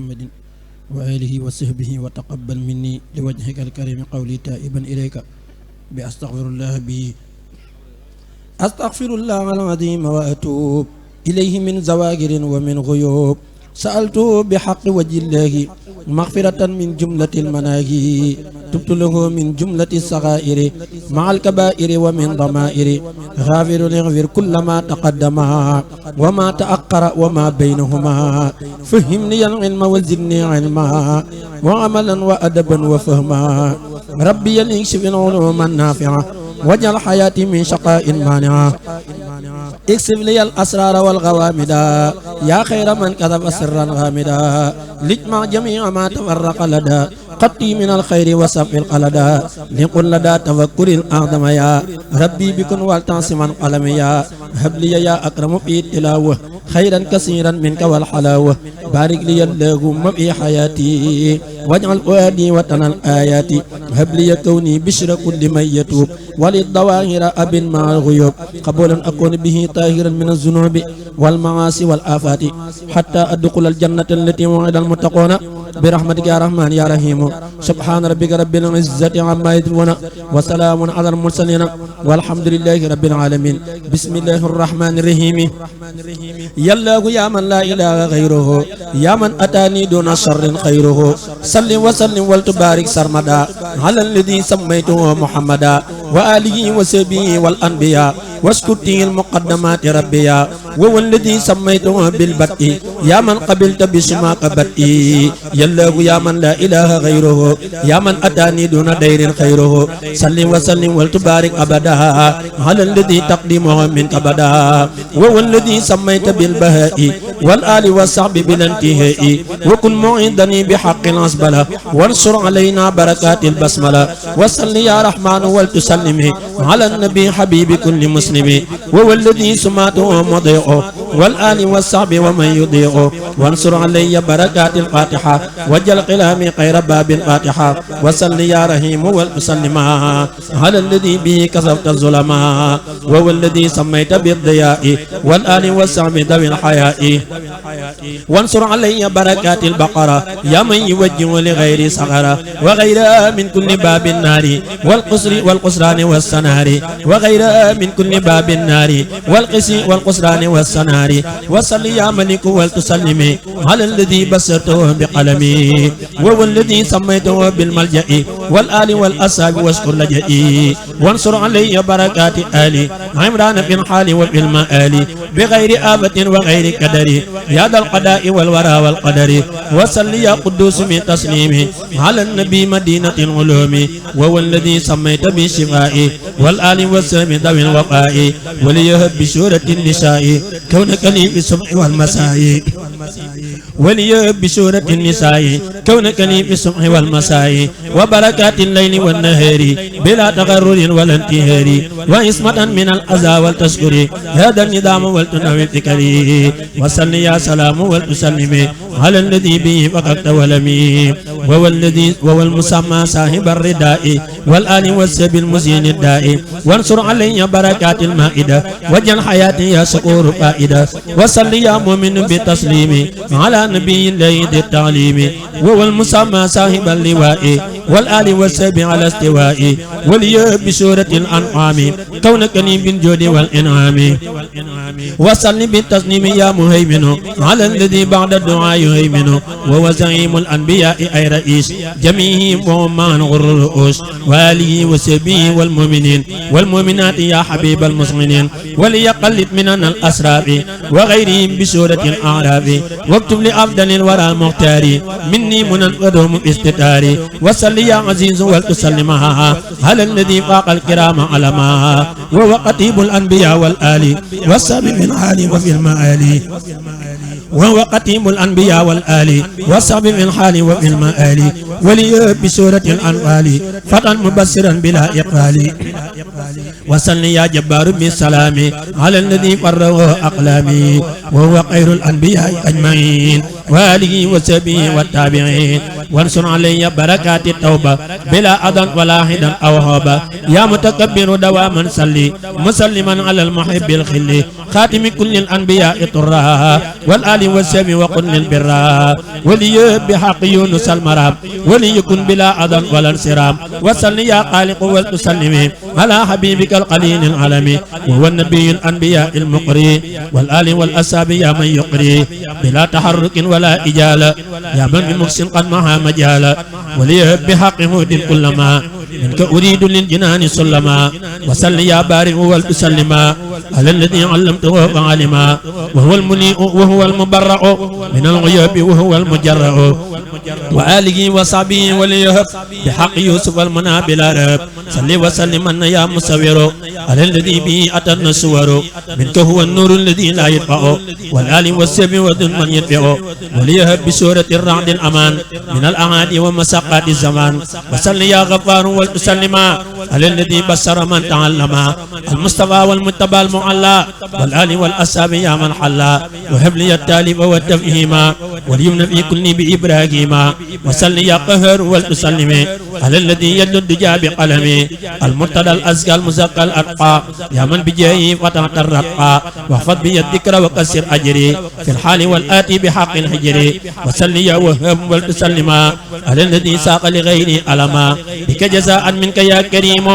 محمد وآله وصحبه وتقبل مني لوجهك الكريم قولي تائبا إليك بأستغفر الله به أستغفر الله العظيم وأتوب إليه من زواجر ومن غيوب سألته بحق وجه الله مغفرة من جملة المناهي تبت له من جملة الصغائر مع الكبائر ومن ضمائر غافر يغفر كل ما تقدم وما تأخر وما بينهما فهمني العلم وزدني علما وعملا وأدبا وفهما ربي يكشف العلوم النافعة واجعل حياتي من شقاء مانعة اكسب لي الأسرار والغوامدا يا خير من كذب سرا غامدا لاجمع جميع ما تفرق لدى قطي من الخير وسف القلدا لقل لدى تفكر الأعظم يا ربي بكن والتعصما قلم يا هب لي يا أكرم في التلاوة خيرا كثيرا منك والحلاوة بارك لي اللهم في حياتي واجعل فؤادي وطن الآيات هب لي كوني بشر كل من يتوب وللظواهر أب مع الغيوب قبولا أكون به طاهرا من الذنوب والمعاصي والآفات حتى أدخل الجنة التي وعد المتقون برحمتك يا رحمن يا رحيم سبحان ربك رب العزة عما يصفون وسلام على المرسلين والحمد لله رب العالمين بسم الله الرحمن الرحيم يا الله يا من لا إله غيره يا من أتاني دون شر خيره صل وسلم وتبارك سرمدا على الذي سميته محمدا وآله وصحبه والأنبياء واسكتي المقدمات ربيا وهو الذي سميته بالبدء يا من قبلت بسماك بدء يا الله يا من لا إله غيره يا من أتاني دون دير خيره صل وسلم وتبارك أبدا على الذي تقدمه منك أبدا وهو الذي سميت بالبهاء والآل والصحب بالانتهاء وكن معيدني بحق العصبلة وانصر علينا بركات البسملة وصل يا رحمن ولتسلم على النبي حبيب كل مسلم وهو الذي سماته مضيء والآل والصحب ومن يضيء وانصر علي بركات الفاتحة وجل قلامي خير باب الفاتحة وصل يا رحيم وسلم على الذي به كسبت الظلماء وهو الذي سميت بالضياء والآل والصحب ذوي الحياء وانصر علي بركات البقرة يا من يوجه لغير صغرة وغيرها من كل باب النار والقصران والسنار وغيرها من كل باب النار والقصران والسنار وصل يا ملك ولتسلمي على الذي بسرته بقلمي وهو الذي سميته بالملجأ والآل والأصحاب واشكر لجئي وانصر علي بركات آلي عمران في الحال وفي المآل بغير آفة وغير قدر يا ذا القضاء والورى والقدر وصل يا قدوس من تسليمي على النبي مدينة العلوم وهو الذي سميت بالشفاء والآل والسلام ذوي الوفاء وليهب بشورة النساء كونك لي في الصبح والمساء وليهب بشورة النساء كونك لي في الصبح والمساء وبركات الليل والنهار بلا تغرر ولا انتهار وعصمة من الأذى والتشكر هذا النظام والتنوي الفكري وصل يا سلام والتسلم على الذي به فقدت ولمي وهو المسمى صاحب الرداء والآل والسب المزين الداء وانصر علي بركات المائدة وجل حياتي يا شكور فائدة وصل يا مؤمن بالتسليم على نبي الله ذي التعليم وهو المسمى صاحب اللواء والآل والسب على استواء ولي بسورة الأنعام كونك لي بالجود والإنعام وصل بالتسليم يا مهيمن على الذي بعد الدعاء يهيمن وهو زعيم الأنبياء أي رئيس جميعهم وهم معن غر الرؤوس وآله وسبيه والمؤمنين والمؤمنات يا حبيب المسلمين وليقلد مننا الأسراب وغيرهم بسورة الأعراف واكتب لأفضل الورى المختار مني منن ودهم استتاري وصل يا عزيز ولتسلمها على الذي فاق الكرام علما وهو قتيب الأنبياء والآل والسابق في الحال وفي المآل وهو قتيم الأنبياء والآل والسابق في الحال وفي المآل ولي بسورة الأنفال فتى مبصرا بلا إقبال وصل يا جبار بالسلام على الذي فره أقلامي وهو خير الأنبياء أجمعين وآله وصحبه والتابعين وانصر علي بركات التوبة بلا أذى ولا حدا أو هوبة يا متكبر دواما صلي مسلما على المحب الخل خاتم كل الأنبياء طرها والآل والسبي وقل البراء ولي بحق يونس المرام وليكن بلا أذى ولا انصرام وصل يا خالق والتسلم على حبيبك القليل العالمي وهو النبي الأنبياء المقري والآل والأصحاب يا من يقري بلا تحرك ولا إجالة يا من بمحسن قد معها مجالا ولي بحق هود كلما منك أريد للجنان سلما وصل يا بارئ والتسلما على الذي علمته فعلما وهو المنيء وهو المبرأ من الغياب وهو المجرأ وآله وصحبه وليهب بحق يوسف المنى بلا رب صل وسلم أن يا مصور على الذي به أتى النسور منك هو النور الذي لا يطفأ والآل والسب وذن من يدفئ وليهب بسورة الرعد الأمان من الأعادي ومساقات الزمان وصل يا غفار والتسلما على الذي بشر من تعلم المصطفى والمتبى المعلى والآل والأصحاب يا من حلا وهب لي التالب والتفهيما واليمن في كل بإبراهيم وصل يا قهر والتسلم على الذي يد الدجى بقلمي المرتدى الأزكى المزكى الأرقى يا من بجاهه فتحت الرقى واحفظ بي الذكر وكسر أجري في الحال والآتي بحق الحجر وصل يا وهب والتسلم على الذي ساق لغيري ألما بك جزاء منك يا كريم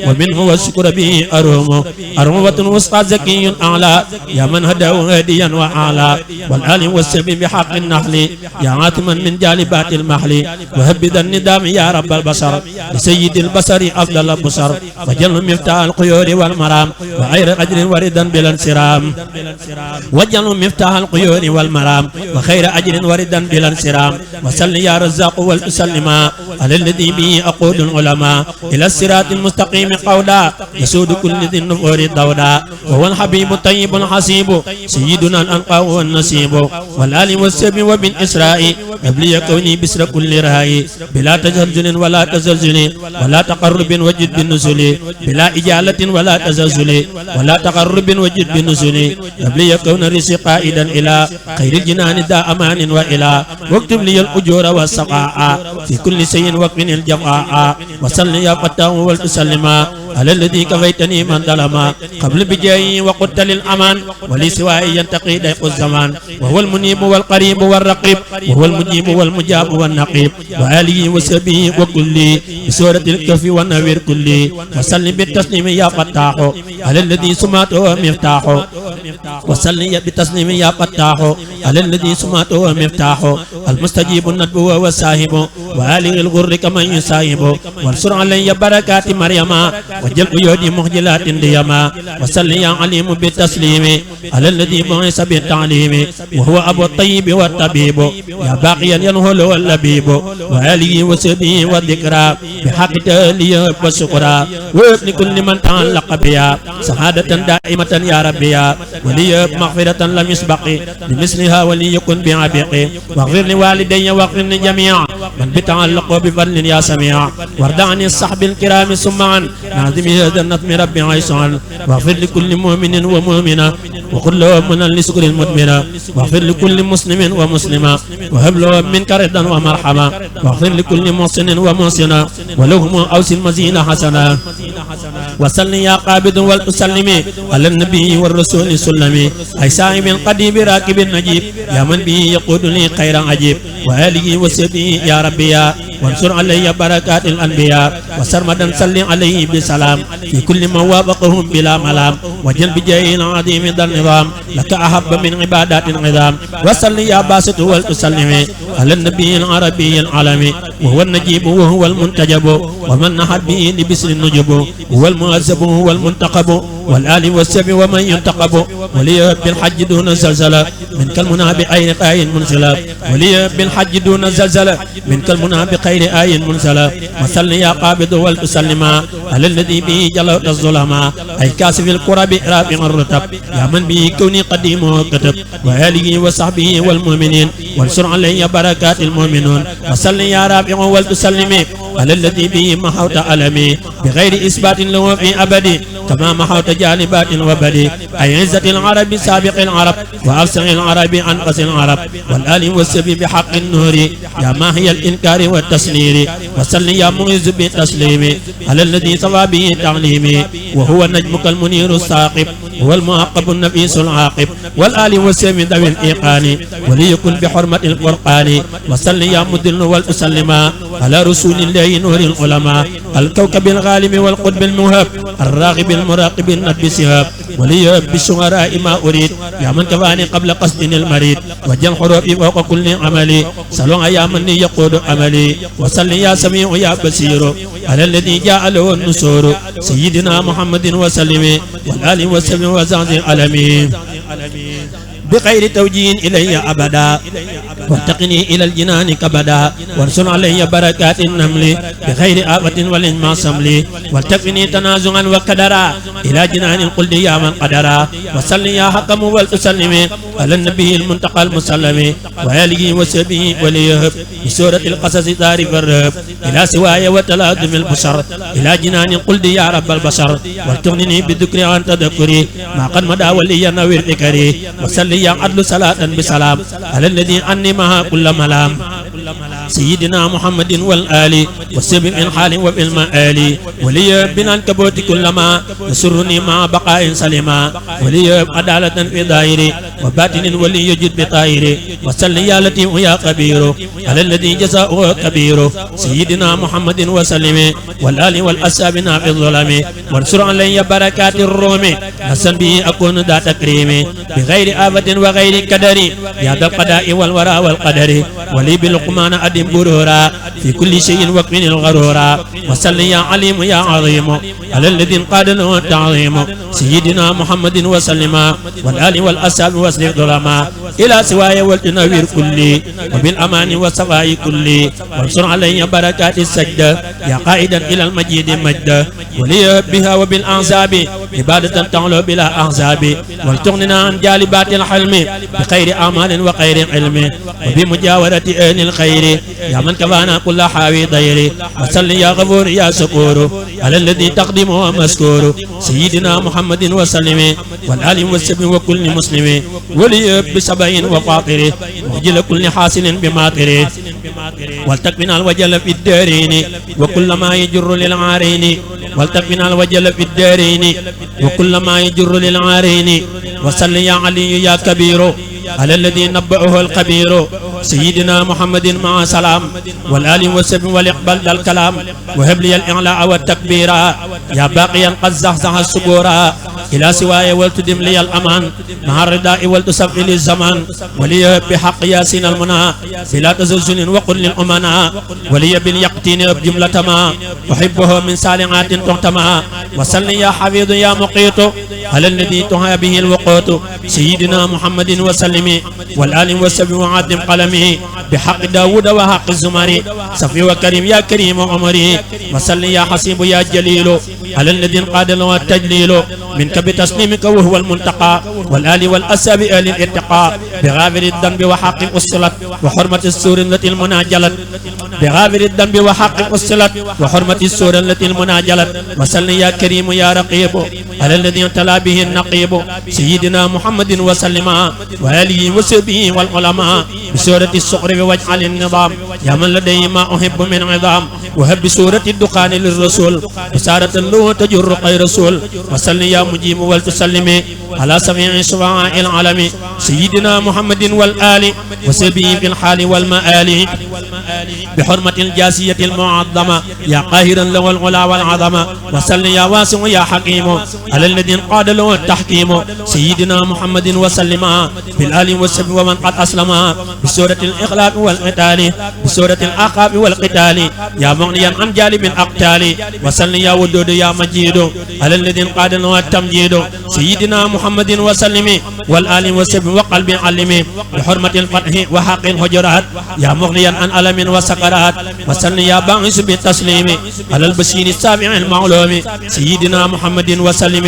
ومنه والشكر به أروم أرومة وسطى زكي أعلى يا من هداه هاديا وأعلى والآل والسبي بحق النحل يا عاتما من جالبات المحل وهب ذا الندام يا رب البشر لسيد البشر أفضل البشر وجل مفتاح القيور والمرام وغير أجر وردا بلا انصرام وجل مفتاح القيور والمرام وخير أجر وردا بلا انصرام وصل يا رزاق والتسلم على الذي به أقود العلماء إلى الصراط المستقيم قولا يسود كل ذي النفور الدودا وهو الحبيب الطيب الحسيب سيدنا الأنقى والنسيب والآل والسب وبالإسراء قبلي كوني بسر كل رأي بلا تزلزل ولا تزلزل ولا تقرب وجد بالنزل بلا إجالة ولا تزلزل ولا تقرب وجد بالنزل قبلي كون رزق قائدا إلى خير الجنان ذا أمان وإلى واكتب لي الأجور والسقاء في كل شيء وقن الجفاء وصل يا فتاه والتسلم على الذي كفيتني من ظلما قبل بجاي وقلت للأمان ولسواي ينتقي ضيق الزمان وهو المنيب والقريب والرقيب وهو المجيب والمجاب والنقيب وآله وسبه وكل بسورة الكهف والنوير كل وسلم بالتسليم يا فتاح على الذي سمعته مفتاح وسلم بالتسليم يا فتاح على الذي سمعته مفتاح المستجيب الندب والساهب وآله الغر كمن يساهب وانصر علي بركات مريم وجل قيود مخجلات ديما وصل يا عليم بالتسليم على الذي بعث بالتعليم وهو أبو الطيب والطبيب يا باقيا ينهل واللبيب وآله وسبه والذكرى بحق تالي والشكرى وابن كل من تعلق بها سعادة دائمة يا ربي ولي مغفرة لم يسبق بمثلها وليكن بعبق واغفر لوالدي واغفر لجميع من بتعلق بفضل يا سميع وارض عن الصحب الكرام ثم عن ناظم هذا النظم رب عيسان واغفر لكل مؤمن ومؤمنة وقل له من لسكر المدمنة واغفر لكل مسلم ومسلمة وهب له منك رضا ومرحمة واغفر لكل محسن ومحسنة ولهم أوس المزين حسنة وصل يا قابض والتسلم على النبي والرسول سلمي أي سائم القديم راكب النجيب يا من به يقود لي خير عجيب وآله وسبه يا ربي وانصر علي بركات الأنبياء وسرمدا صل عليه بسلام في كل ما وافقهم بلا ملام وجل بجاه العظيم ذا النظام لك أحب من عبادات النظام وصل يا باسط والتسلم على النبي العربي العالمي وهو النجيب وهو المنتجب ومن نحت به لبسر النجب هو المؤذب هو المنتقب والآل والسب ومن ينتقب ولي بالحج دون زلزلة من كالمنى بأين آي منزلة ولي بالحج دون زلزلة من كالمنى بخير آي منزلة وصل يا قابض والتسلم على الذي به جلوت الظلماء أي كاسف القرى رافع الرتب يا من به كوني قديم وكتب وآله وصحبه والمؤمنين وانصر علي بركات المؤمنون وصل يا رافع ولتسلم على الذي به محوت ألمي بغير إثبات له في أبدي كما محوت جانبات وبدي أي عزة العرب سابق العرب وأفسح العرب أنقص العرب والآل والسبي بحق النور يا ماهي الإنكار والتسلير وصل يا معز بالتسليم على الذي سوى به تعليمي وهو نجمك المنير الثاقب هو المعقب النفيس العاقب والآل والسبي ذوي الإيقان وليكن بحرمة القرآن وصل يا مدل والتسلم على رسول الله نور العلماء الكوكب الغالب والقطب المهاب الراغب المراقب النبي سهاب وليهب بالشعراء ما أريد يا من كفاني قبل قصد المريد وجل حروفي فوق كل عملي صلوا يا من يقود عملي وصل يا سميع يا بصير على الذي جاء له النصور سيدنا محمد وسلم والآل وسلم وزعزع العالمين بخير توجيه إلي أبدا وارتقني إلى الجنان كبدا وارسل علي بركات النمل بخير آفة والإنما سملي وارتقني تنازعا وقدرا إلى جنان القلد يا من قدرا وصل يا حكم والتسلم على النبي المنتقى المسلم وآله وسبه وليهب بسورة القصص تعرف الرهب إلى سواي وتلازم البشر إلى جنان القلد يا رب البشر وارتغنني بالذكر عن تذكري ما قد مدى ولي نوير ذكري وصل يا عدل صلاة بسلام على الذي عني معها كل ملام سيدنا محمد والآل والسبب الحال وفي المآل ولي بالعنكبوت كلما يسرني مع بقاء سلما ولي عدالة في ظاهري وباطن ولي يجد بطاهري وصل يا لطيف يا خبير على الذي جزاؤه كبير سيدنا محمد وسلم والآل والأصحاب في الظلم وانصر علي بركات الروم حسن به أكون ذا تكريم بغير آفة وغير كدر يا ذا القضاء والوراء والقدر ولي بلقمان أدم برورا في كل شيء وكمن الغرورا وصل يا عليم يا عظيم على الذي قاد له التعظيم سيدنا محمد وسلم والآل والأصحاب واسلف ظلما إلى سواي والتنوير كلي وبالأمان والصفاء كلي وانصر علي بركات السجدة يا قائدا إلى المجيد مجد ولي بها وبالأعزاب عبادة تعلو بلا أحزاب ولتغننا عن جالبات الحلم بخير أعمال وخير علم وبمجاورة أهل الخير يا من كفانا كل حاوي ضير وصل يا غفور يا شكور على الذي تقدمه مذكور سيدنا محمد وسلم والآل والسبي وكل مسلم ولي بسبعين وفاطر وجل كل حاصل بماطر ولتكفنا الوجل في الدارين وكل ما يجر للعارين ولتكفنا الوجل في الدارين وكل ما يجر للعارين وصل يا علي يا كبير على الذي نبأه الخبير سيدنا محمد مع سلام والآل والسب والإقبال ذا الكلام وهب لي الإعلاء والتكبير يا باقيا قد زحزح الصبورا إلى سواي ولتدم لي الأمان مع الرداء ولتسف لي الزمان ولي بحق ياسين المنى بلا تزلزل وقل للأمناء ولي باليقتين بجملة ما أحبه من سالعات تحتمى وصل يا حفيظ يا مقيت على الذي تهى به الوقوت سيدنا محمد وسلم والآل والسب وعدم قلمه بحق داود وحق الزمري صفي وكريم يا كريم عمري وصل يا حسيب يا جليل على الذي قاد له التجليل منك بتسليمك وهو المنتقى والآل والأساب أهل الارتقاء بغافر الذنب وحق أصلت وحرمة السور التي المناجلت بغافر الذنب وحق أصلت وحرمة السور التي المناجلت وصل يا كريم يا رقيب على الذي تلا به النقيب سيدنا محمد وسلم وآله وصحبه والعلماء بسورة الصقر واجعل النظام يا من لديه ما أحب من عظام وهب بسورة الدخان للرسول بسارة له تجر خير رسول وصل يا مجيب والتسلم على سميع شفعاء العالم سيدنا محمد والآل وصحبه في الحال والمآل بحرمة الجاسية المعظمة يا قاهرا له العلا والعظمة وصل يا واسع يا حكيم على الذي قاد له التحكيم سيدنا محمد وسلم بالآل والسب ومن قد أسلم بسورة الإخلاق والقتال بسورة الأحقاف والقتال يا مغنيا عن جالب الأقتال وصل يا ودود يا مجيد على الذي قاد له التمجيد سيدنا محمد وسلم والآل وسب وقلب علم بحرمة الفتح وحق الحجرات يا مغنيا عن ألم وسكرات وسلم يا باعث بالتسليم على البشير السابع المعلوم سيدنا محمد وسلم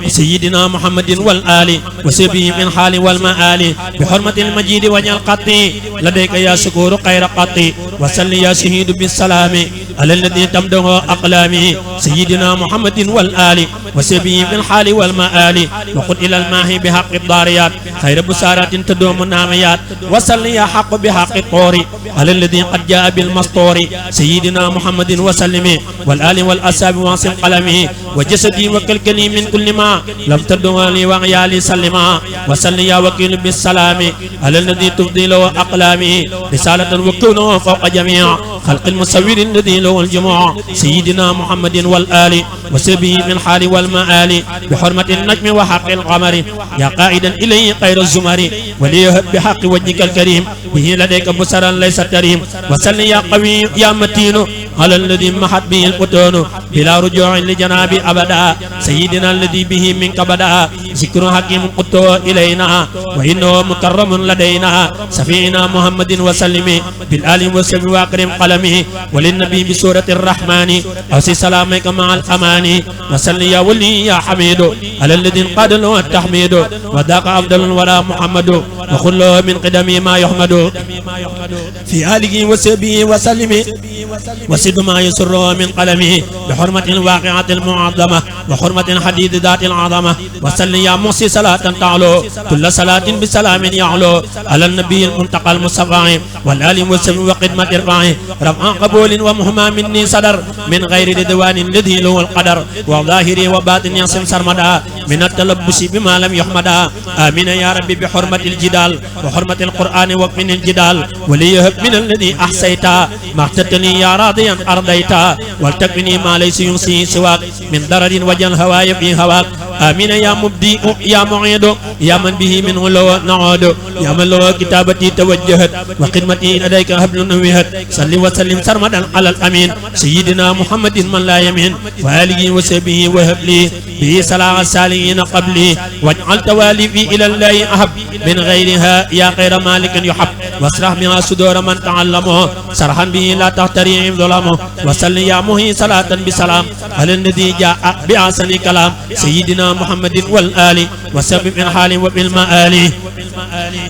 سيدنا محمد والآل وسبه من حال والمآل بحرمة المجيد وجه القطي لديك يا شكور خير قطي وسلم يا شهيد بالسلام على الذي تمده أقلامه سيدنا محمد والآل وسبه من حال والمآل وقل إلى الماهي بحق الضاريات خير بسارات تدوم الناميات وسلم يا حق بحق الطور على الذي قد جاء بالمسطور سيدنا محمد وسلم والآل والأصحاب واصل قلمه وجسدي وكلكلي من كل ما لم تدعو لي وعيالي سلما وسلم يا وكيل بالسلام على الذي تفضي له أقلامه رسالة وكونه فوق جميع خلق المصور الذي له الجموع سيدنا محمد والآل وسبه من حال والمآل بحرمة النجم وحق القمر يا قائدا إليه خير الزمر وليهب بحق وجهك الكريم به لديك بصرا ليس تريم وسلم يا قوي يا متين على الذي محت به الفتون بلا رجوع لجنابي أبدا سيدنا الذي به منك بدا ذكر حكيم قدته إلينا وإنه مكرم لدينا سفينا محمد وسلم بالآل وسلم وأكرم قلمه وللنبي بسورة الرحمن أوصي سلامك مع الأمان وسلم يا ولي يا حميد على الذي انقاد له التحميد وذاك أفضل ولا محمد وقل له من قدمي ما يحمد في آله وسبه وسلم وسد ما يسره من قلمه بحرمة الواقعة المعظمة وحرمة الحديد ذات العظمة وسلم يا محصي صلاة تعلو كل صلاة بسلام يعلو على النبي المنتقى المصطفى والآل والسلم وقدمة الرفاع رفع قبول ومهما مني صدر من غير رضوان الذي له القدر وظاهري وباطن يصم سرمدا من التلبس بما لم يحمدا آمين يا ربي بحرمة الجدال وحرمة القرآن ومن الجدال وليهب من الذي أحسيتا ما اختتني يا راضيا أرضيتا ولتكفني ما ليس ينسي سواك من ضرر وجل هواي في هواك آمين يا مبدئ يا معيد يا من به منه لو نعود يا من له كتابتي توجهت وخدمتي لديك هبل نوهت صل وسلم سرمدا على الأمين سيدنا محمد من لا يمين وآله وسبه وهب لي به صلاح السالين قبلي واجعل تواليفي إلى الله أحب من غيرها يا خير مالك يحب واسرح بها صدور من تعلمه سرحا به لا تحتريهم ظلمه وسلم يا مهي صلاة بسلام على الذي جاء بأحسن كلام سيدنا محمد والآل وسبب الحال وبالمآل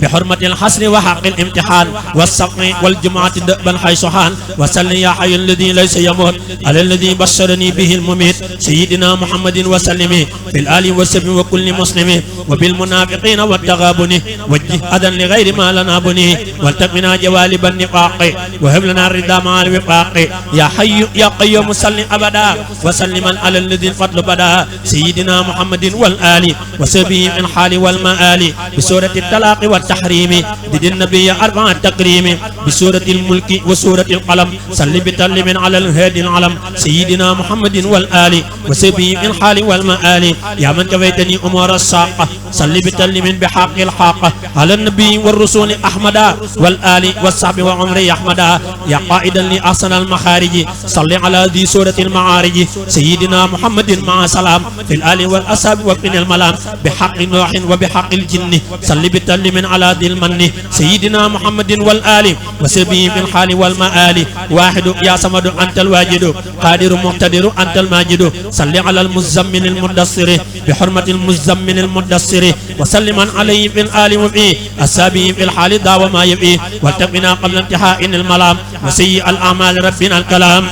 بحرمة الحسن وحق الامتحان والسقم والجمعة دأبا حيث حان وسلم يا حي الذي ليس يموت على الذي بشرني به المميت سيدنا محمد وسلم في الآل والسبب وكل مسلم وبالمنافقين والتغابن وجه أذى لغير ما لنا بني والتقنا جوالب النفاق وهب لنا الرضا مع الوفاق يا حي يا قيوم صل أبدا وسلم على الذي الفضل بدا سيدنا محمد والآل وسبه من الحال والمآل بسورة الطلاق والتحريم ضد النبي أربع التكريم بسورة الملك وسورة القلم صل بتلم على الهادي العلم سيدنا محمد والآل وسبه من الحال والمآل يا من كفيتني أمور الساقة صل بتلم بحق الحاقة على النبي والرسول أحمدا والآل والصحب وعمري أحمدا يا قائدا لأحسن المخارج صل على ذي سورة المعارج سيدنا محمد مع سلام في الآل والأصحاب وفي الملام بحق نوح وبحق الجن صل بتلم على ذي المن سيدنا محمد والآل وسبه في الحال والمآل واحد يا صمد أنت الواجد قادر مقتدر أنت الماجد صل على المزمن المدثر بحرمة المزمن المدثر وسلم عليه في الآل وفي أصحابه في الحال داو ما يبئي والتقنا قبل انتهاء الملام وسيء الأعمال ربنا الكلام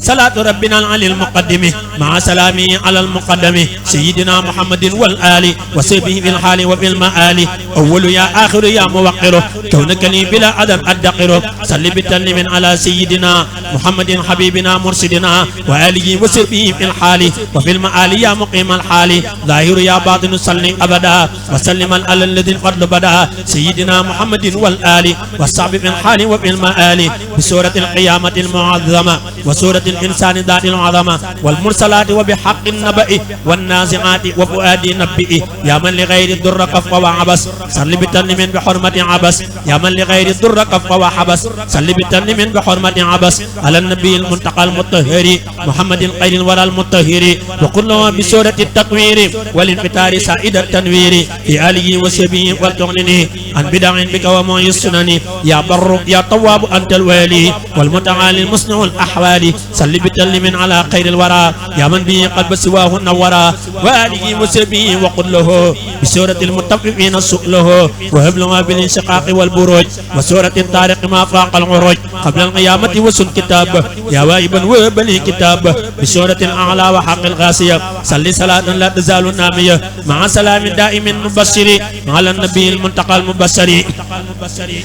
صلاة ربنا العلي المقدم مع سلامه على المقدم سيدنا محمد والآل وسبه في الحال وفي المآل أول يا آخر يا موقر كونك لي بلا أدب أدقر صل بتلم على سيدنا محمد حبيبنا مرشدنا وآله وسبه في الحال وفي المآل يا مقيم الحال ظاهر يا باطن صل أبدا وسلم على الذي الفضل بدا سيدنا محمد والآل والصعب في الحال وفي المآل بسورة القيامة المعظمة وسورة الإنسان ذات العظمة والمرسلات وبحق النبأ والنازعات وفؤاد نبئ يا من لغير الضر كف وعبس صل بتنم بحرمة عبس يا من لغير الضر كف وحبس صل بتنم بحرمة عبس على النبي المنتقى المطهر محمد خير الورى المطهر وكله بسورة التكوير والانفطار سائد التنوير في آله وصحبه والتغنني عن بدع بك ومعي السنن يا بر يا تواب أنت الوالي والمتعالي المصنع الأحوال صل بتنم على خير الورى يا من به قلب سواه النورا وآله وصحبه وقل له بسورة المتفقين سؤله وهب لنا بالانشقاق والبروج وسورة الطارق ما فاق العروج قبل القيامة وسن كتاب يا واهبا وهب لي كتاب بسورة الأعلى وحق الغاسية صل صلاة لا تزال نامية مع سلام دائم مبشر على النبي المنتقى المبشر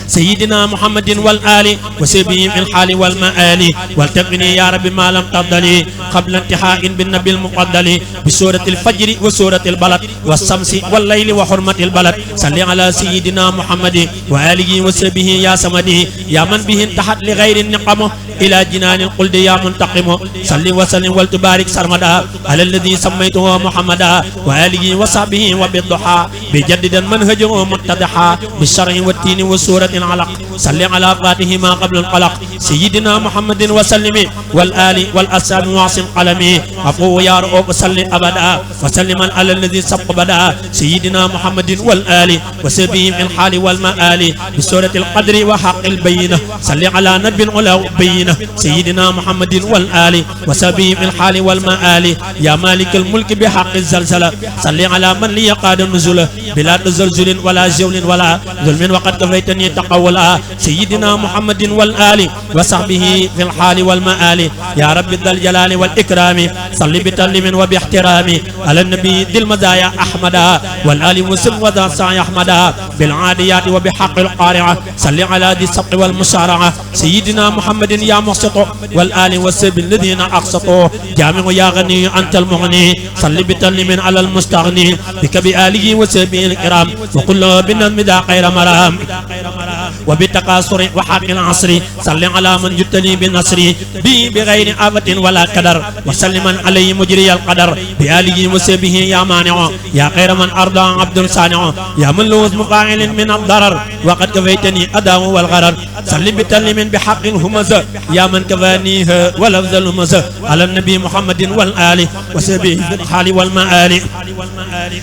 سيدنا محمد والآل وسبه في الحال والمآل والتقني يا رب ما لم تفضلي قبل انتهاء بالنبي المقدل بسورة الفجر وسورة البلد والشمس والليل وحرمة البلد صل على سيدنا محمد وآله وسبه يا سمدي يا من به انتحت لغير النقم إلى جنان القلد يا منتقم صل وسلم والتبارك سرمدا على الذي سميته محمدا وآله وصحبه وبالضحى بجدد منهجه متضحى بالشرع والتين وسورة العلق صل على فاته ما قبل القلق سيدنا محمد وسلم والآل والأصحاب واعصم قلمي عفو يا رؤوف صل أبدا وسلم على الذي سبق بدا سيدنا محمد والآل وسبه في الحال والمآل بسورة القدر وحق البينة صل على نبي العلا بينة سيدنا محمد والآل وسبه في الحال والمآل يا مالك الملك بحق الزلزلة صل على من لي قاد النزول بلا تزلزل ولا جول ولا ظلم وقد كفيتني تقولا سيدنا محمد والآل وصحبه في الحال والمآل يا رب ذا الجلال والإكرام صل بتلم وباحترام على النبي ذي المزايا أحمدا والآل وسلم وذا سعي أحمدا بالعاديات وبحق القارعة صل على ذي السبق والمشارعة سيدنا محمد يا مقسط والآل والسب الذين أقسطوا جامع يا غني أنت المغني صل بتلم على المستغني بك بآله وسبه الكرام وقل له بالنظم ذا خير مرام وبالتقاصر وحق العصر صل على من جدني بالنصر بي بغير آفة ولا قدر وسلما عليه مجري القدر بآله وسبه يا مانع يا خير من أرضى عبد صانع يا من لوز مفاعل من الضرر وقد كفيتني أداه والغرر صل بتلم بحق الهمزة يا من كفانيه ولفظ الهمزة على النبي محمد والآل وسبه في الحال والمآل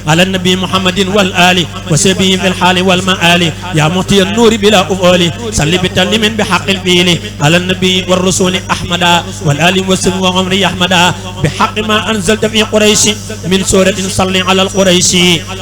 على النبي محمد والآل وسبه في الحال والمآل يا مطي النور بلا أفعال صل بتلم بحق الفيل على النبي والرسول أحمدا والآل وسلم وعمري أحمدا بحق ما أنزلت في قريش من سورة صل على القريش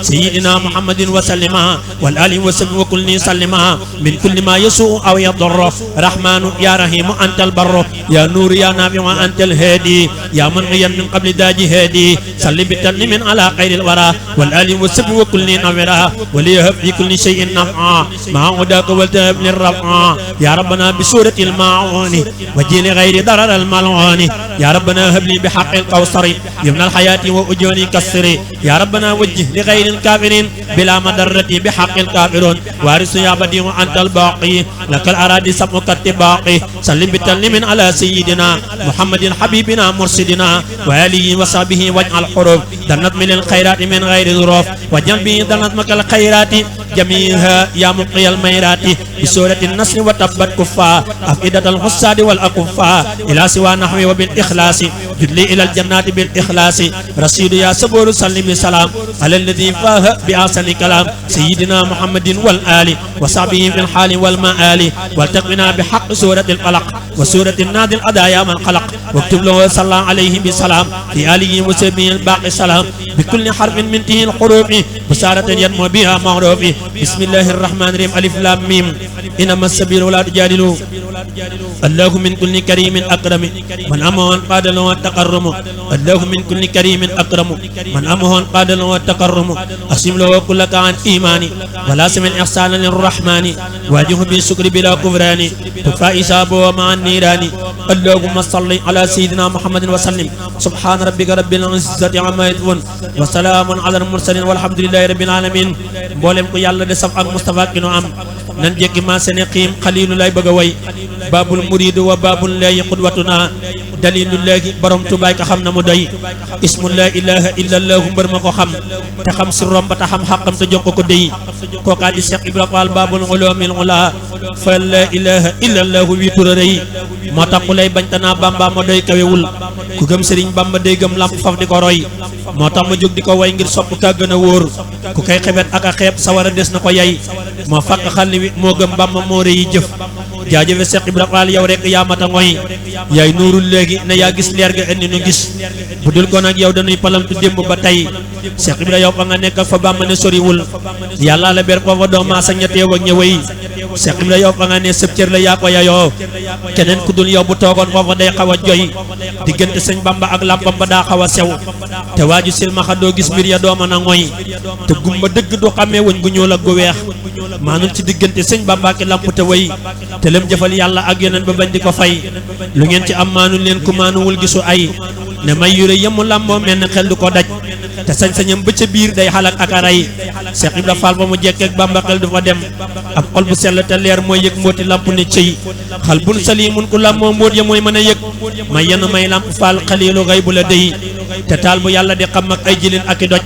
سيدنا محمد وسلم والآل وسلم وكل سلم من كل ما يسوء أو يضر رحمن يا رحيم أنت البر يا نور يا نافع أنت الهادي يا من غير من قبل داج هادي صل بتلم على خير الورى والآل وسلم وكل نورا وليهب في كل شيء نفعا مع هداك والتهب للرفع يا ربنا بسورة الماعون وجيل غير ضرر الملعون يا ربنا هب لي بحق القوصر يمنى الحياة وأجوني كسري يا ربنا وجه لغير الكافرين بلا مضرة بحق الكافرون وارث يا بديع أنت الباقي لك الأراضي سمك التباقي صل بتلم على سيدنا محمد حبيبنا مرشدنا وآله وصحبه واجعل حروف دنت من الخيرات من غير ظروف وجنبه دنت مك الخيرات جميعها يا مقي الميرات بسورة النصر وتبت كفا أفئدة الحساد والأكفا إلى سوى نحوي وبالإخلاص جدلي إلى الجنات بالإخلاص رشيد يا صبور صلي بسلام على الذي فاه بأحسن كلام سيدنا محمد والآل وصحبه في الحال والمآل والتقنا بحق سورة الفلق وسورة النادي الأدايا من خلق واكتب له صلى عليه بسلام في آله وسبه الباقي السلام بكل حرف من ته الحروف بسارة ينمو بها معروف بسم الله الرحمن الرحيم ألف لام ميم إنما السبيل ولا تجادلوا الله من كل كريم أكرم من أمه قاد له التكرم الله من كل كريم أكرم من أمه قاد له التكرم أسم له كلك عن إيماني ولا سمن إحسان للرحمن واجه بالشكر بلا كفران تكفى إصابه مع النيران اللهم صل على سيدنا محمد وسلم سبحان ربك رب العزة عما يصفون وسلام على المرسلين والحمد لله رب العالمين mboolem ko yàlla de saf ak Moustapha ki nu am nan jekki ma sene xiim xalilu lay bëgg a way babul muridu wa babul lay qudwatuna dalilullahi borom tubaay ka xam na mu doy ismu la ilaha illallahu mbër ma ko xam te xam si romba te xam xaqam te jox ko dey kookaa di Cheikh Ibra Fall babul ulumil ula fa la ilaha illallahu wi turarëy moo tax ku lay bañ tanaa Bamba ma doy kawewul ku gëm Sëriñ Bamba day gëm lamp faf di ko roy moo tax ma jóg di ko way ngir sopp ka gën a wóor ku koy xebet ak a xeeb sawara des na ko yay moo fàq xalli wi moo gëm Bamba moo rëy jëf jaajëfe Cheikh Ibra Fall yow rek yaa mata ngoy yaay nuurul léegi ne yaa gis leer ga indi nu gis bu dul ko nag yow dañuy palamtu démb ba tey Cheikh Ibra yow fa nga nekk fa Bamba ne soriwul yàlla la ber foofa doo maasa ñetteew ak ñëwëy Cheikh Ibra yow fa nga ne sëb cër la yaa ko yayoo keneen ku dul yow bu toogoon foofa day xaw a joy diggante sëñ Bamba ak làmpam ba daa xaw a sew te waaju silmaxa doo gis mbir ya doo mën a ngoy te gumba dëgg du xamee wëñ gu ñuul ak gu weex maanul ci diggante sëñ Bamba ak làmp te wëy te lem jëfal yàlla ak yeneen ba bañ di ko fay lu ngeen ci am maanul leen ku maanuwul gisu ay ne may yure yëmu làmboo mel ne xel du ko daj te sañ-sañam ba ca biir day xalak ak a rey Cheikh Ibra Fall ba mu jekkeek Bamba xel du fa dem ab xol bu sell te leer mooy yëg mbooti lamp ne cëy xal bun salimun ku làmboo mbóot ya mooy mën a yëg may yenn may lamp Fall xaliilu xay bu la dey te taal bu yàlla di xam ak ay jilin ak i doj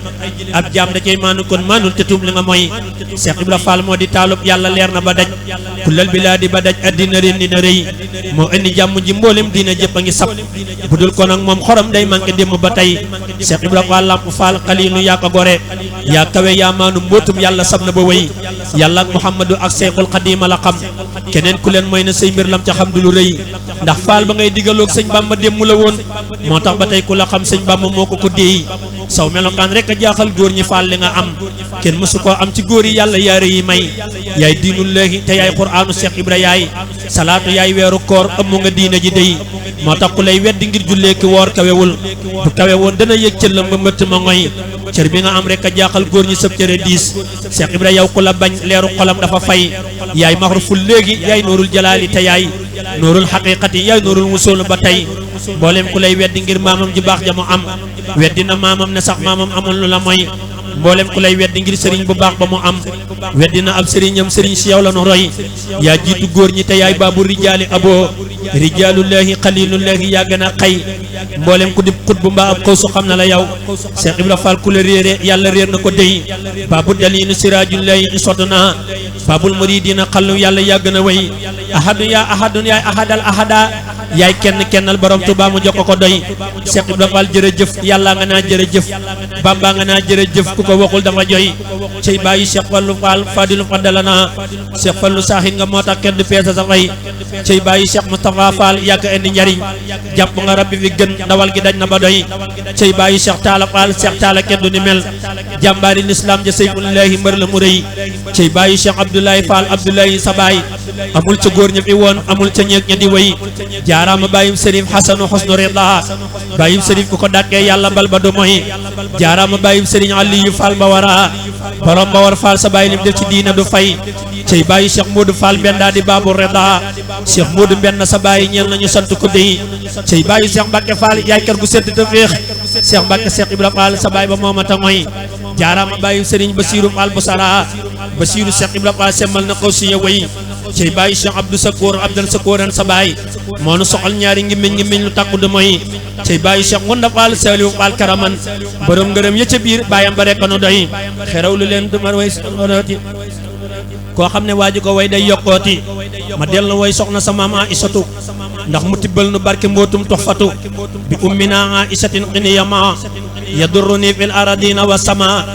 ab jaam da cay maanu kon maanul te tuub li nga mooy Cheikh Ibra Fall moo di taalub yàlla leer na ba daj kullal bilaadi ba daj addina ren ni na rëy moo indi jàmm ji mboolem diina jëpp a ngi sab bu dul ko nag moom xorom day manqué démb ba tey Cheikh Ibra Fall lamp Fall xaliilu yaa ko gore yaa kawe yaa maanu mbootum yàlla sab na ba wëy yàlla ak Muhammadu ak Seyxul Xadiima la xam keneen ku leen mooy na say mbir lam ca xam du lu rëy ndax Fall ba ngay digaloog sëñ Bamba démb la woon moo tax ba tey ku la xam sëñ Bamba moo ko déey saw melokaan rek a jaaxal góor ñi Fall li nga am kenn mësu koo am ci góor yi yàlla yaare yi may yaay diinullaahi te yaay quraanu Cheikh Ibra yaay salaatu yaay weeru koor ëmm nga diina ji dey moo tax ku lay weddi ngir jullee ki woor kawewul bu kawe woon dana yëg cëllam ba mbëtt ma ngoy cër bi nga am rek a jaaxal góor ñi sëb cëre diis Cheikh Ibra yow ku la bañ leeru xolam dafa fay yaay maxruful léegi yaay nuurul jalaali te yaay nuurul xaqiiqati yaay nuurul wusul ba tey mboolem ku lay weddi ngir maamam ji baax ja mu am weddi na maamam ne sax maamam amul lu la mooy mboolem ku lay weddi ngir sëriñ bu baax ba mu am weddi na ab sëriñam sëriñ si yow la nu roy yaa jiitu góor ñi te yaay baabu rijaali aboo rijaalullaahi xaliilullaahi yaa gën a xay mboolem ku dib xut bu mbaa ab xawsu xam na la yow Cheikh Ibra Fall ku la réere yàlla réer na ko dey baabu daliinu siraajullaahi isotuna baabul muridiina xallu yàlla yaa gën a way ahadu yaa ahadun yaay ahadal ahada yaay kenn kennal borom Tuubaa mu jox ko doy Cheikh Ibra Fall jërëjëf yàlla nga naa jërëjëf Bamba nga naa jërëjëf ku ko waxul dafa joy cey bàyyi Cheikh Fallu Fall fadilu faddalana Cheikh Fallu saaxin nga moo tax kenn du peesa sa fay cey bàyyi Cheikh Moustapha Fall yàgg indi njariñ jàpp nga rabbi fi gën ndawal gi daj na ba doy cey bàyyi Cheikh Taala Fall Cheikh Taala kenn du ni mel jàmbaari lislaam ja Seyfullaahi mbër la mu rëy cey bàyyi Cheikh Abdoulaye Fall Abdoulaye sa baay amul ca góor ña fi woon amul ca ñeeg ña di way jaaraama bàyyim sërif xasanu xusnu rida bàyyim sërif ku ko dàkkee yàlla bal ba du moy jaaraama bàyyim sëriñ Aliyu Fall ba wara borom ba war Fall sa bàyyi lim def ci diina du fay cey bàyyi Cheikh Modou Fall Mbenda di baabu rida Cheikh Modou Mbenda sa bàyyi ñeel nañu sant ko dey cey bàyyi Cheikh Mbacke Fall yaay kër gu sedd te féex Cheikh Mbacke Cheikh Ibra Fall sa bàyyi ba moomata ngoy jaaraama bàyyim sëriñ Basiru Fall bu sara Basiru Cheikh Ibra Fall semmal na ko siya way cey bàyyi Cheikh Abdou Sakoor Abdou Sakooran sa baay moo nu soxal ñaari ngimiñ lu takku du moy cey bàyyi Cheikh Ngunda Fall Saliou Fall Karaman borom ngërëm ya ca biir bàyyam ba rekk nu doy xeraw lu leen dumar way sonooti koo xam ne waa ji ko way day yokkooti ma dellu way soxna sa maam Aïsatu ndax mu tibbal nu barke mbootum toxfatu bi ummina Aïsatin qiniyama yadurruni fil aradina wa sama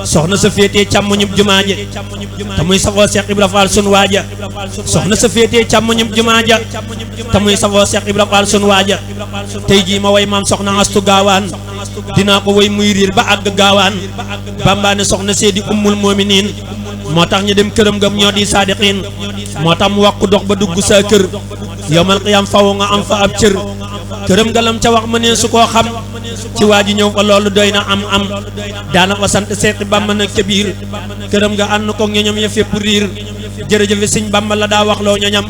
soxna sa féetee càmmoñub jumaa ja te muy safoo Cheikh Ibra Fall sun waaja soxna sa féetee càmmoñub jumaa ja te muy safoo Cheikh Ibra Fall sun waaja tey jii ma way maam soxna astu gaawaan dinaa ko way muy riir ba àgg gaawaan bambaane soxna seedi ummul moominiin moo tax ñu dem këram ngam ñoo di saadiqiin moo tax mu wax ku dox ba dugg sa kër yowmal qiyaam faw nga am fa ab cër këram galam ca wax ma ne su koo xam ci waa ji ñëw fa loolu doy na am daana ko sant seeti Bamba nag ca biir këram nga ànd ko ñoñam ya fépp riir jërëjëfe sëñ Bamba la daa wax loo ñoñam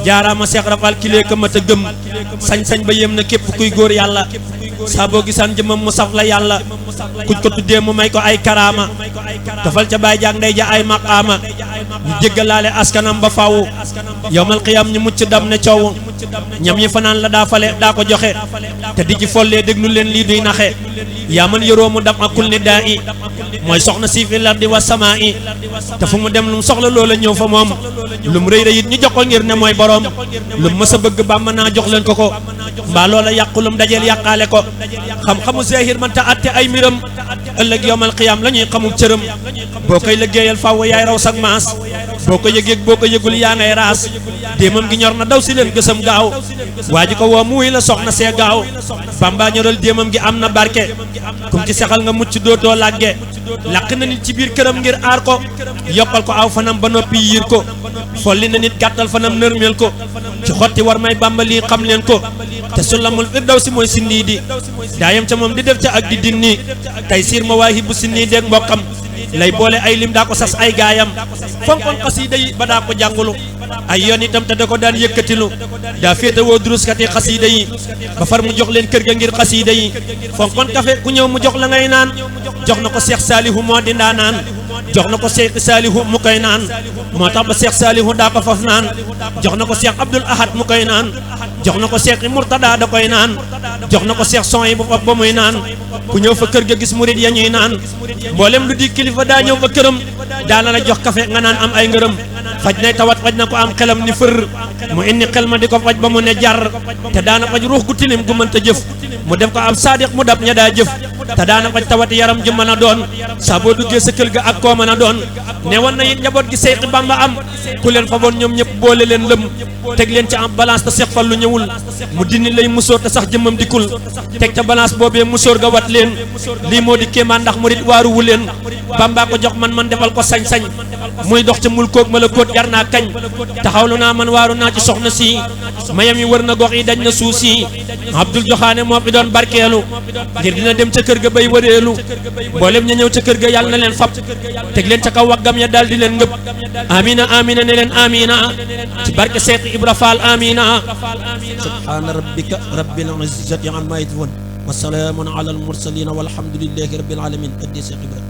jaaraama Cheikh Rafal kilee ka mat a gëm sañ-sañ ba yem na képp kuy góor yàlla saa boo gisaan jëmam mu saf la yàlla kuñ ko tuddee mu may ko ay karaama dafal ca baay jaag ndey ja ay maqaama ñu jéggalaale askanam ba faaw yowmal qiyam ñu mucc dam ne coow ñam yi fanaan la daa fale daa ko joxe te di ci follee déglu leen lii duy naxe yaa man yoroomu dam akul ni daa i mooy soxna si fi lardi wa samaa i te fu mu dem lu mu soxla loola ñëw fa moom lu mu rëy rëy it ñu jox ko ngir ne mooy boroom lu mu mës a bëgg Bàmba naa jox leen ko mbaa loola yàqu lu mu dajeel yàqaale ko xam-xamu zahir man ta atte ay mbiram ëllëg yowmal qiyaam la ñuy xamul cëram boo koy liggéeyal faaw yaay raw sag maas boo ko yëgeeg boo ko yëgul yaa ngay raas déemam gi ñor na daw si leen gësam gaaw waa ji ko woo mu wuy la soxna see gaaw Bamba ñoral déemam gi am na barke kum ci sexal nga mucc dootoo làgge làq na nit ci biir këram ngir aar ko yokkal ko aw fanam ba noppi yiir ko folli na nit gàttal fanam nërmeel ko ci xotti war may Bamba lii xam leen ko te sulamul firdawsi mooy sinii di daayam ca moom di def ca ak di dinni tey siir ma waahi bu sinii deeg mbokkam lay boole ay lim daa ko sas ay gaayam fonkoon xasiida yi ba daa ko jàngulu ay yoon itam te da ko daan yëkkatilu daa féetewoo duruskati xasiida yi ba far mu jox leen kër ga ngir xasiida yi fonkoon kafe ku ñëw mu jox la ngay naan jox na ko Seex Saalihu moo di ndaa naan jox na ko Seex Saalihu mu koy naan moo tax ba Seex Saalihu daa ko faf naan jox na ko Seex Abdul Ahad mu koy naan jox na ko Seex Murtada da koy naan jox na ko Seex Soy bu faf ba muy naan ku ñëw fa kër ga gis murid ya ñuy naan mboolem lu di kilifa daa ñëw fa këram daana la jox kafe nga naan am ay ngërëm faj nay tawat faj na ko am xelam ni fër mu indi xel ma di ko faj ba mu ne jar te daana faj ruux gu tilim gu mënta jëf mu def ko am saadiq mu dab ña daa jëf te daana faj tawat yaram ju mën a doon saa boo duggee sa kër ga ak koo mën a doon ne woon na it njaboot gi Seex Bamba am ku leen fa boon ñoom ñëpp boole leen lëm teg leen ci am balance te Seex Fallu ñëwul mu dindi lay musóor te sax jëmmam dikkul teg ca balance boobee musóor ga wat leen lii moo di kéemaan ndax murit waaruwu leen Bamba ko jox man defal ko sañ-sañ muy dox ca mulkoog malakoot jar naa kañ taxawlu naa man waaru naa ci soxna si mayam yi wër na gox yi dañ na suuf si Abdul Joxaane moo fi doon barkeelu ngir dina dem ca kër ga bay wëreelu mboolem ña ñëw ca kër ga yàlla na leen fab teg leen ca kaw waggam ya daal di leen ngëp amina amina ne leen amina ci barke Seex Ibra Faal amina subhaana rabbika rabbil izzati amma yasifun wa salaamun ala al mursalin walhamdulillahi rabbil alamin addi Seex Ibra